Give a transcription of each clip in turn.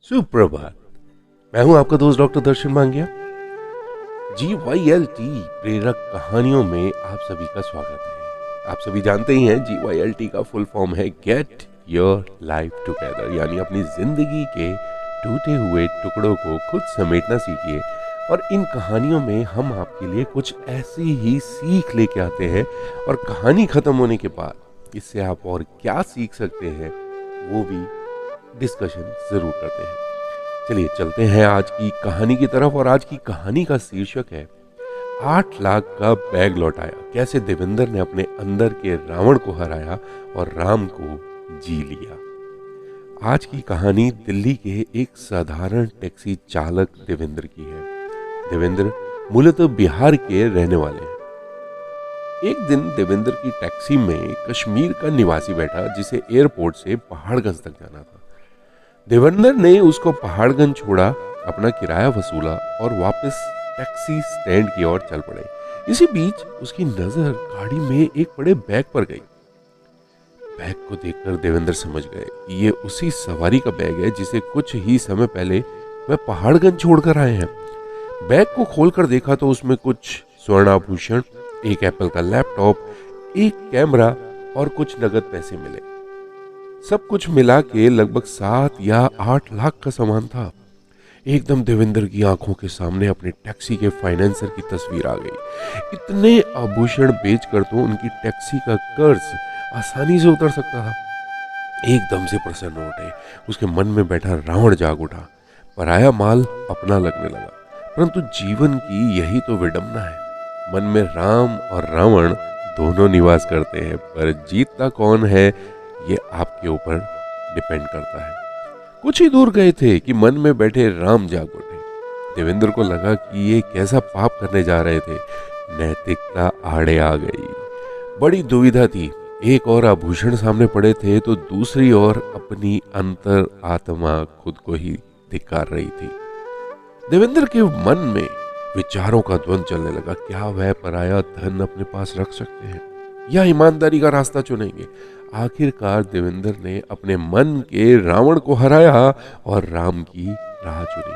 सुप्रभात। मैं हूं आपका दोस्त डॉक्टर दर्शन मांगिया। GYLT प्रेरक कहानियों में आप सभी का स्वागत है। आप सभी जानते ही हैं GYLT का फुल फॉर्म है गेट योर लाइफ टुगेदर, यानी अपनी जिंदगी के टूटे हुए टुकड़ों को खुद समेटना सीखिए। और इन कहानियों में हम आपके लिए कुछ ऐसी ही सीख लेके आते हैं और कहानी खत्म होने के बाद इससे आप और क्या सीख सकते हैं वो भी डिस्कशन जरूर करते हैं। चलिए चलते हैं आज की कहानी की तरफ। और आज की कहानी का शीर्षक है 8 लाख का बैग लौटाया, कैसे देवेंद्र ने अपने अंदर के रावण को हराया और राम को जी लिया। आज की कहानी दिल्ली के एक साधारण टैक्सी चालक देवेंद्र की है। देवेंद्र मूलतः बिहार के रहने वाले हैं। एक दिन देवेंद्र की टैक्सी में कश्मीर का निवासी बैठा जिसे एयरपोर्ट से पहाड़गंज तक जाना था। देवेंद्र ने उसको पहाड़गंज छोड़ा, अपना किराया वसूला और वापस टैक्सी स्टैंड की ओर चल पड़े। इसी बीच उसकी नजर गाड़ी में एक बड़े बैग पर गई। बैग को देखकर देवेंद्र समझ गए कि ये उसी सवारी का बैग है जिसे कुछ ही समय पहले वह पहाड़गंज छोड़कर आए हैं। बैग को खोलकर देखा तो उसमें कुछ स्वर्णाभूषण, एक एप्पल का लैपटॉप, एक कैमरा और कुछ नगद पैसे मिले। सब कुछ मिला के लगभग 7 या 8 लाख का सामान था। एकदम देवेंद्र की आंखों के सामने अपने टैक्सी के फाइनेंसर की तस्वीर आ गई। इतने आभूषण बेचकर तो उनकी टैक्सी का कर्ज आसानी से उतर सकता था। एकदम से प्रसन्न उठे, उसके मन में बैठा रावण जाग उठा। पराया माल अपना लगने लगा। परंतु जीवन की यही तो विडंबना है। मन में राम और रावण दोनों निवास करते हैं, पर जीतता कौन है ये आपके ऊपर डिपेंड करता है। कुछ ही दूर गए थे कि मन में बैठे राम जाग उठे। देवेंद्र को लगा कि ये कैसा पाप करने जा रहे थे। नैतिकता आड़े आ गई। बड़ी दुविधा थी। एक और आभूषण सामने पड़े थे तो दूसरी ओर अपनी अंतर आत्मा खुद को ही धिक्कार रही थी। देवेंद्र के मन में विचारों का द्वंद चलने लगा। क्या वह पराया धन अपने पास रख सकते हैं या ईमानदारी का रास्ता चुनेंगे? आखिरकार देवेंद्र ने अपने मन के रावण को हराया और राम की राह चुनी।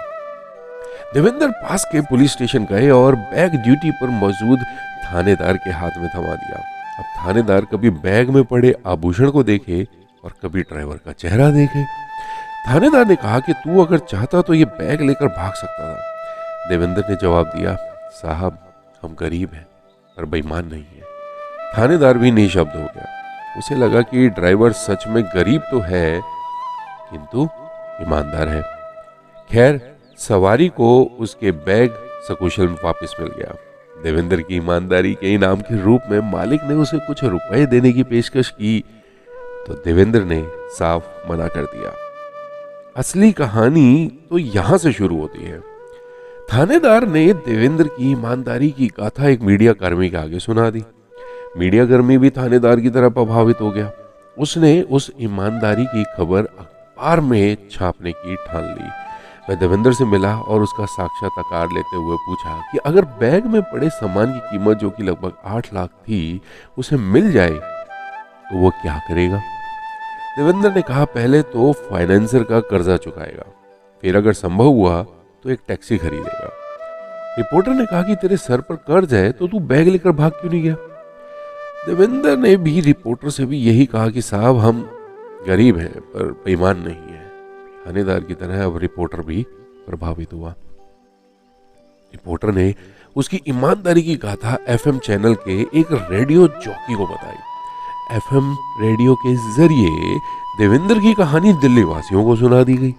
देवेंद्र पास के पुलिस स्टेशन गए और बैग ड्यूटी पर मौजूद थानेदार के हाथ में थमा दिया। अब थानेदार कभी बैग में पड़े आभूषण को देखे और कभी ड्राइवर का चेहरा देखे। थानेदार ने कहा कि तू अगर चाहता तो ये बैग लेकर भाग सकता था। देवेंद्र ने जवाब दिया, साहब हम गरीब हैं पर बेईमान नहीं है। थानेदार भी निशब्द हो गया। उसे लगा कि ड्राइवर सच में गरीब तो है किंतु ईमानदार है। खैर सवारी को उसके बैग सकुशल में वापस मिल गया। देवेंद्र की ईमानदारी के इनाम के रूप में मालिक ने उसे कुछ रुपए देने की पेशकश की तो देवेंद्र ने साफ मना कर दिया। असली कहानी तो यहां से शुरू होती है। थानेदार ने देवेंद्र की ईमानदारी की गाथा एक मीडिया कर्मी के आगे सुना दी। मीडिया कर्मी भी थानेदार की तरह प्रभावित हो गया। उसने उस ईमानदारी की खबर अखबार में छापने की ठान ली। वह देवेंद्र से मिला और उसका साक्षात्कार लेते हुए पूछा कि अगर बैग में पड़े सामान की कीमत जो कि लगभग 8 लाख थी उसे मिल जाए तो वो क्या करेगा? देवेंद्र ने कहा, पहले तो फाइनेंसर का कर्जा चुकाएगा, फिर अगर संभव हुआ तो एक टैक्सी खरीदेगा। रिपोर्टर ने कहा कि तेरे सर पर कर्ज है तो तू बैग लेकर भाग क्यों नहीं गया? देवेंद्र ने भी रिपोर्टर से भी यही कहा कि साहब हम गरीब हैं पर बेईमान नहीं है। थानेदार की तरह अब रिपोर्टर भी प्रभावित हुआ। रिपोर्टर ने उसकी ईमानदारी की गाथा एफएम चैनल के एक रेडियो जॉकी को बताई। एफएम रेडियो के जरिए देवेंद्र की कहानी दिल्ली वासियों को सुना दी गई।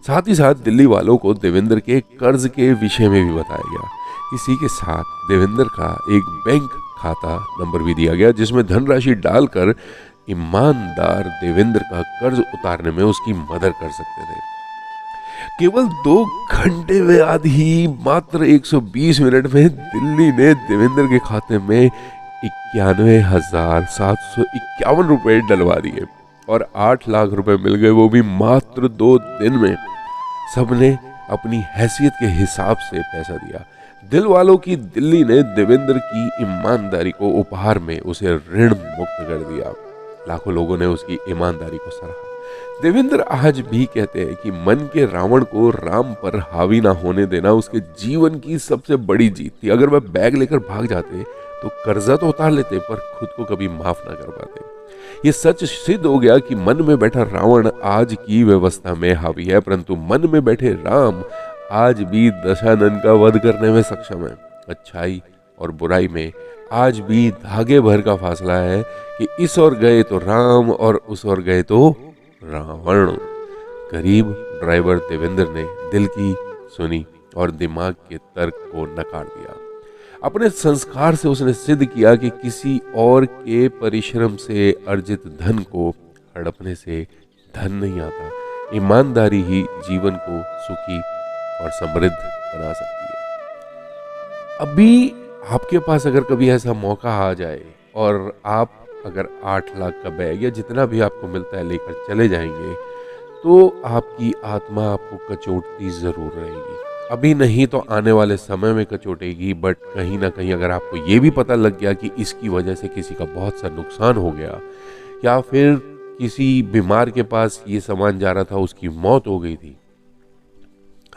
साथ ही साथ दिल्ली वालों को देवेंद्र के कर्ज के विषय में भी बताया गया। इसी के साथ देवेंद्र का एक बैंक खाता नंबर भी दिया गया जिसमें धनराशि डालकर ईमानदार देवेंद्र का कर्ज उतारने में उसकी मदद कर सकते थे। केवल 2 घंटे में ही मात्र 120 मिनट में दिल्ली ने देवेंद्र के खाते में 91,751 रुपए डलवा दिए और 8 लाख रुपए मिल गए, वो भी मात्र 2 दिन में। सबने अपनी हैसियत के हिसाब से पैसा दिया। दिल वालों की दिल्ली ने देवेंद्र की ईमानदारी को उपहार में उसे ऋण मुक्त कर दिया। लाखों लोगों ने उसकी ईमानदारी को सराहा। देवेंद्र आज भी कहते हैं कि मन के रावण को राम पर हावी ना होने देना उसके जीवन की सबसे बड़ी जीत थी। अगर वह बैग लेकर भाग जाते तो कर्जा तो उतार लेते पर खुद को कभी माफ ना कर पाते। ये सच सिद्ध हो गया कि मन में बैठा रावण आज की व्यवस्था में हावी है, परंतु मन में बैठे राम आज भी दशानन का वध करने में सक्षम है। अच्छाई और बुराई में आज भी धागे भर का फासला है कि इस ओर गए तो राम और उस ओर गए तो रावण। गरीब ड्राइवर देवेंद्र ने दिल की सुनी और दिमाग के तर्क को नकार दिया। अपने संस्कार से उसने सिद्ध किया कि किसी और के परिश्रम से अर्जित धन को हड़पने से धन नहीं आता। ईमानदारी ही जीवन को सुखी और समृद्ध बना सकती है। अभी आपके पास अगर कभी ऐसा मौका आ जाए और आप अगर 8 लाख का बैग या जितना भी आपको मिलता है लेकर चले जाएंगे तो आपकी आत्मा आपको कचोटती जरूर रहेगी। अभी नहीं तो आने वाले समय में कचोटेगी, बट कहीं ना कहीं अगर आपको ये भी पता लग गया कि इसकी वजह से किसी का बहुत सा नुकसान हो गया या फिर किसी बीमार के पास ये सामान जा रहा था उसकी मौत हो गई थी,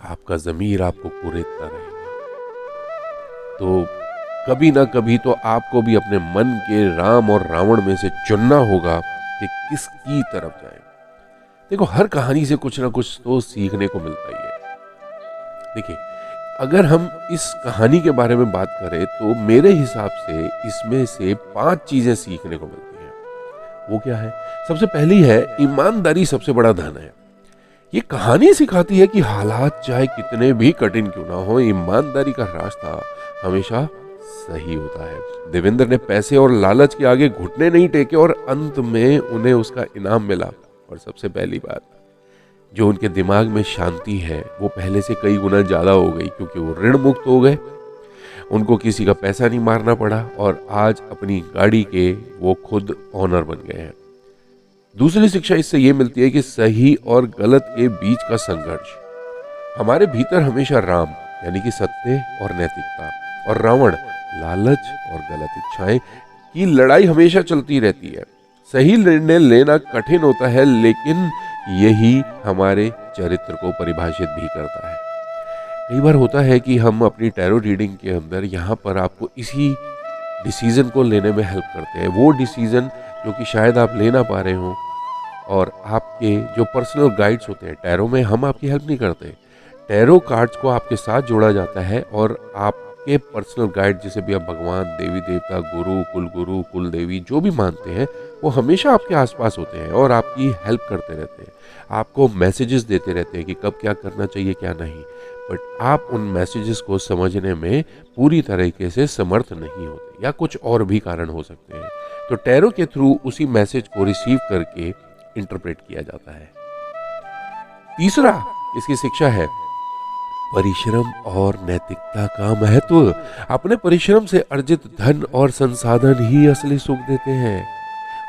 आपका ज़मीर आपको कुरेदता रहेगा। तो कभी ना कभी तो आपको भी अपने मन के राम और रावण में से चुनना होगा कि किसकी तरफ जाए। देखो, हर कहानी से कुछ ना कुछ तो सीखने को मिलता ही है। देखिए, अगर हम इस कहानी के बारे में बात करें तो मेरे हिसाब से इसमें से 5 चीजें सीखने को मिलती हैं। वो क्या है? सबसे पहली है, ईमानदारी सबसे बड़ा धन है। ये कहानी सिखाती है कि हालात चाहे कितने भी कठिन क्यों ना हो, ईमानदारी का रास्ता हमेशा सही होता है। देवेंद्र ने पैसे और लालच के आगे घुटने नहीं टेके और अंत में उन्हें उसका इनाम मिला। और सबसे पहली बात, जो उनके दिमाग में शांति है वो पहले से कई गुना ज्यादा हो गई, क्योंकि वो ऋण मुक्त हो गए, उनको किसी का पैसा नहीं मारना पड़ा और आज अपनी गाड़ी के वो खुद ऑनर बन गए हैं। दूसरी शिक्षा इससे ये मिलती है कि सही और गलत के बीच का संघर्ष, हमारे भीतर हमेशा राम यानी कि सत्य और नैतिकता और रावण लालच और गलत इच्छाएं की लड़ाई हमेशा चलती रहती है। सही निर्णय लेना कठिन होता है, लेकिन यही हमारे चरित्र को परिभाषित भी करता है। कई बार होता है कि हम अपनी टैरो रीडिंग के अंदर यहाँ पर आपको इसी डिसीजन को लेने में हेल्प करते हैं। वो डिसीजन जो कि शायद आप ले ना पा रहे हो, और आपके जो पर्सनल गाइड्स होते हैं टैरो में, हम आपकी हेल्प नहीं करते। टैरो कार्ड्स को आपके साथ जोड़ा जाता है और आपके पर्सनल गाइड, जिसे भी आप भगवान, देवी देवता, गुरु, कुल देवी जो भी मानते हैं, वो हमेशा आपके आसपास होते हैं और आपकी हेल्प करते रहते हैं, आपको मैसेजेस देते रहते हैं कि कब क्या करना चाहिए क्या नहीं। बट आप उन मैसेजेस को समझने में पूरी तरीके से समर्थ नहीं होते, या कुछ और भी कारण हो सकते हैं। तो टैरो के थ्रू उसी मैसेज को रिसीव करके इंटरप्रेट किया जाता है। तीसरा इसकी शिक्षा है परिश्रम और नैतिकता का महत्व। अपने परिश्रम से अर्जित धन और संसाधन ही असली सुख देते हैं।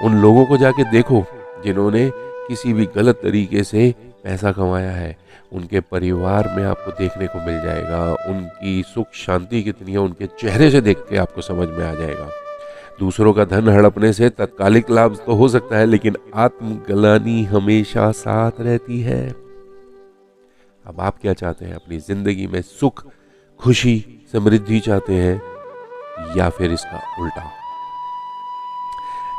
उन लोगों को जाके देखो जिन्होंने किसी भी गलत तरीके से पैसा कमाया है, उनके परिवार में आपको देखने को मिल जाएगा। उनकी सुख शांति कितनी है उनके चेहरे से देख के आपको समझ में आ जाएगा। दूसरों का धन हड़पने से तात्कालिक लाभ तो हो सकता है, लेकिन आत्मग्लानि हमेशा साथ रहती है। अब आप क्या चाहते हैं? अपनी जिंदगी में सुख, खुशी, समृद्धि चाहते हैं या फिर इसका उल्टा?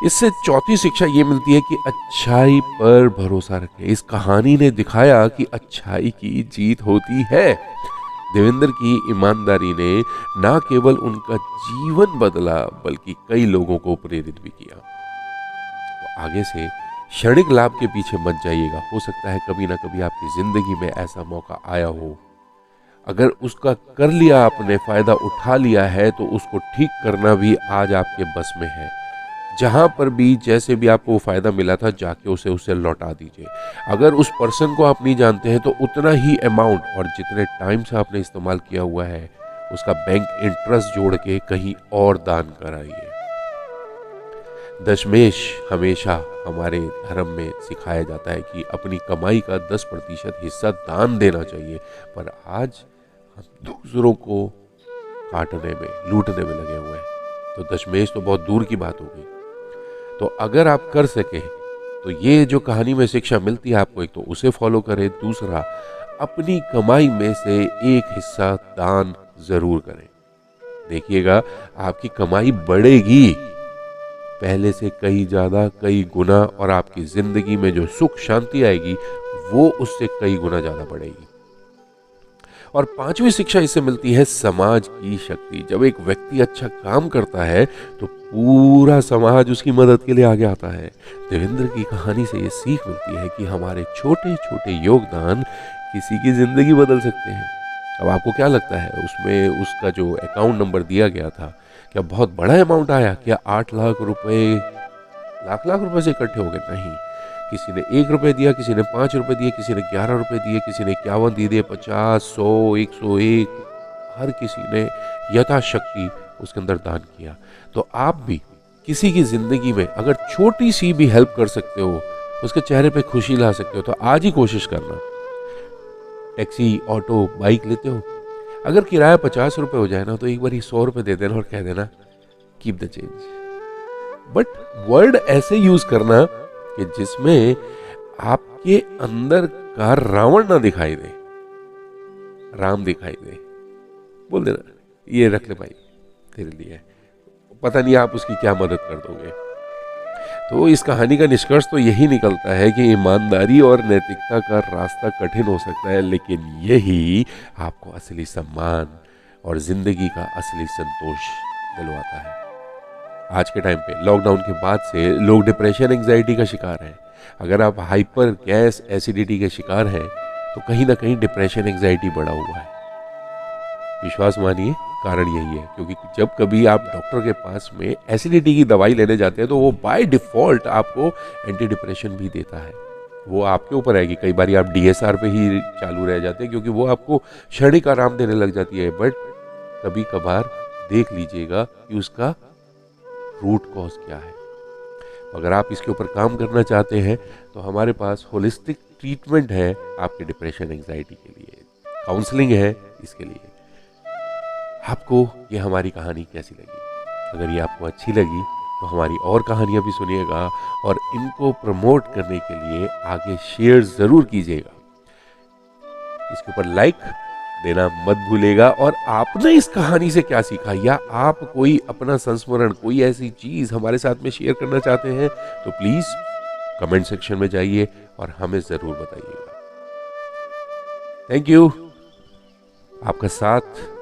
इससे चौथी शिक्षा ये मिलती है कि अच्छाई पर भरोसा रखें। इस कहानी ने दिखाया कि अच्छाई की जीत होती है। देवेंद्र की ईमानदारी ने ना केवल उनका जीवन बदला बल्कि कई लोगों को प्रेरित भी किया। तो आगे से क्षणिक लाभ के पीछे मत जाइएगा। हो सकता है कभी ना कभी आपकी जिंदगी में ऐसा मौका आया हो, अगर उसका कर लिया आपने, फायदा उठा लिया है, तो उसको ठीक करना भी आज आपके बस में है। जहां पर भी जैसे भी आपको वो फायदा मिला था, जाके उसे लौटा दीजिए। अगर उस पर्सन को आप नहीं जानते हैं तो उतना ही अमाउंट और जितने टाइम से आपने इस्तेमाल किया हुआ है उसका बैंक इंटरेस्ट जोड़ के कहीं और दान कराइए। दशमेश हमेशा हमारे धर्म में सिखाया जाता है कि अपनी कमाई का 10% हिस्सा दान देना चाहिए, पर आज हम दूसरों को काटने में, लूटने में लगे हुए हैं। तो दशमेश तो बहुत दूर की बात हो गई। तो अगर आप कर सके तो ये जो कहानी में शिक्षा मिलती है आपको, एक तो उसे फॉलो करें, दूसरा अपनी कमाई में से एक हिस्सा दान जरूर करें। देखिएगा आपकी कमाई बढ़ेगी पहले से कई ज्यादा, कई गुना, और आपकी जिंदगी में जो सुख शांति आएगी वो उससे कई गुना ज्यादा बढ़ेगी। और पांचवी शिक्षा इससे मिलती है समाज की शक्ति। जब एक व्यक्ति अच्छा काम करता है तो पूरा समाज उसकी मदद के लिए आगे आता है। देवेंद्र की कहानी से ये सीख मिलती है कि हमारे छोटे छोटे योगदान किसी की जिंदगी बदल सकते हैं। अब आपको क्या लगता है, उसमें उसका जो अकाउंट नंबर दिया गया था, क्या बहुत बड़ा अमाउंट आया? क्या 8 लाख रुपए लाख लाख रुपए से इकट्ठे हो गए? नहीं, किसी ने 1 रुपए दिया, किसी ने 5 रुपए दिए, किसी ने 11 रुपए दिए, किसी ने 51 दिए, 50, 100, 101, हर किसी ने यथाशक्ति उसके अंदर दान किया। तो आप भी किसी की जिंदगी में अगर छोटी सी भी हेल्प कर सकते हो, उसके चेहरे पे खुशी ला सकते हो, तो आज ही कोशिश करना। टैक्सी, ऑटो, बाइक लेते हो, अगर किराया 50 रुपए हो जाए ना, तो एक बार 100 रुपए दे देना और कह देना keep the change. But word ऐसे यूज करना कि जिसमें आपके अंदर का रावण ना दिखाई दे, राम दिखाई दे। बोल देना ये रख ले भाई तेरे लिए, पता नहीं आप उसकी क्या मदद कर दोगे। तो इस कहानी का निष्कर्ष तो यही निकलता है कि ईमानदारी और नैतिकता का रास्ता कठिन हो सकता है, लेकिन यही आपको असली सम्मान और जिंदगी का असली संतोष दिलवाता है। आज के टाइम पे लॉकडाउन के बाद से लोग डिप्रेशन, एंजाइटी का शिकार हैं। अगर आप हाइपर गैस एसिडिटी के शिकार हैं तो कहीं ना कहीं डिप्रेशन, एंजाइटी बढ़ा हुआ है। विश्वास मानिए कारण यही है, क्योंकि जब कभी आप डॉक्टर के पास में एसिडिटी की दवाई लेने जाते हैं तो वो बाय डिफॉल्ट आपको एंटी डिप्रेशन भी देता है। वो आपके ऊपर है कि कई बार आप डीएसआर पे ही चालू रह जाते हैं, क्योंकि वो आपको क्षणिक आराम देने लग जाती है। बट कभी कभार देख लीजिएगा कि उसका रूट कॉज क्या है। अगर आप इसके ऊपर काम करना चाहते हैं तो हमारे पास होलिस्टिक ट्रीटमेंट है आपके डिप्रेशन, एंजाइटी के लिए, काउंसलिंग है इसके लिए। आपको ये हमारी कहानी कैसी लगी? अगर ये आपको अच्छी लगी तो हमारी और कहानियां भी सुनिएगा और इनको प्रमोट करने के लिए आगे शेयर जरूर कीजिएगा। इसके ऊपर लाइक देना मत भूलेगा। और आपने इस कहानी से क्या सीखा, या आप कोई अपना संस्मरण, कोई ऐसी चीज हमारे साथ में शेयर करना चाहते हैं तो प्लीज कमेंट सेक्शन में जाइए और हमें जरूर बताइएगा। Thank you. आपका साथ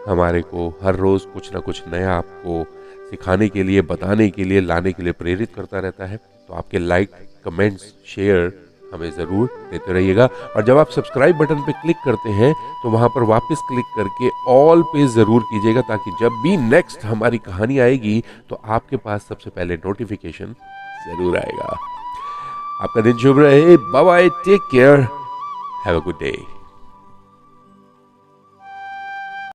हमारे को हर रोज कुछ ना कुछ नया आपको सिखाने के लिए, बताने के लिए, लाने के लिए प्रेरित करता रहता है। तो आपके लाइक, कमेंट्स, शेयर हमें ज़रूर देते रहिएगा। और जब आप सब्सक्राइब बटन पे क्लिक करते हैं तो वहाँ पर वापस क्लिक करके ऑल पे ज़रूर कीजिएगा, ताकि जब भी नेक्स्ट हमारी कहानी आएगी तो आपके पास सबसे पहले नोटिफिकेशन ज़रूर आएगा। आपका दिन शुभ रहे। Bye bye, take care, have a good day.